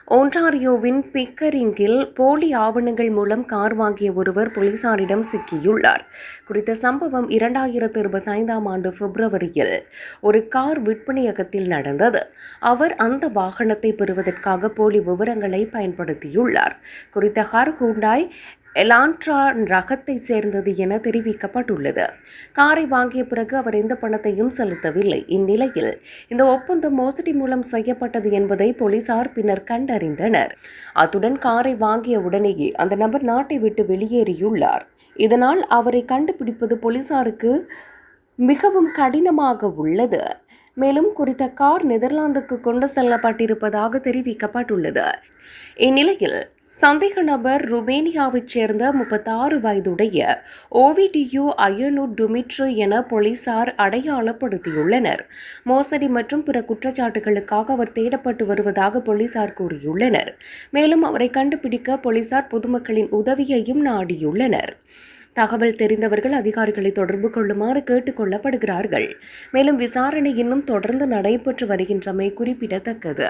ஒன்டாரியோவின் பிக்கரிங்கில் போலி ஆவணங்கள் மூலம் கார் வாங்கிய ஒருவர் போலீசாரிடம் சிக்கியுள்ளார். குறித்த சம்பவம் 2025ஆம் ஆண்டு பிப்ரவரியில் ஒரு கார் விற்பனையகத்தில் நடந்தது. அவர் அந்த வாகனத்தை பெறுவதற்காக போலி விவரங்களை பயன்படுத்தியுள்ளார். குறித்த கார் ஹூண்டாய் எலான்ட்ரா ரகத்தைச் சேர்ந்தது என தெரிவிக்கப்பட்டுள்ளது. காரை வாங்கிய பிறகு அவர் எந்த பணத்தையும் செலுத்தவில்லை. இந்நிலையில் இந்த ஒப்பந்தம் மோசடி மூலம் செய்யப்பட்டது என்பதை போலீசார் பின்னர் கண்டறிந்தனர். அத்துடன் காரை வாங்கிய உடனேயே அந்த நபர் நாட்டை விட்டு வெளியேறியுள்ளார். இதனால் அவரை கண்டுபிடிப்பது போலீசாருக்கு மிகவும் கடினமாக உள்ளது. மேலும் குறித்த கார் நெதர்லாந்துக்கு கொண்டு செல்லப்பட்டிருப்பதாக தெரிவிக்கப்பட்டுள்ளது. இந்நிலையில் சந்தேக நபர் ருமேனியாவைச் சேர்ந்த 36 வயதுடைய ஓவிடியூ அயனு டுமிட்ரு என போலீசார் அடையாளப்படுத்தியுள்ளனர். மோசடி மற்றும் பிற குற்றச்சாட்டுகளுக்காக அவர் தேடப்பட்டு வருவதாக போலீசார் கூறியுள்ளனர். மேலும் அவரை கண்டுபிடிக்க போலீசார் பொதுமக்களின் உதவியையும் நாடியுள்ளனர். தகவல் தெரிந்தவர்கள் அதிகாரிகளை தொடர்பு கொள்ளுமாறு கேட்டுக் கொள்ளப்படுகிறார்கள். மேலும் விசாரணை இன்னும் தொடர்ந்து நடைபெற்று வருகின்றமை குறிப்பிடத்தக்கது.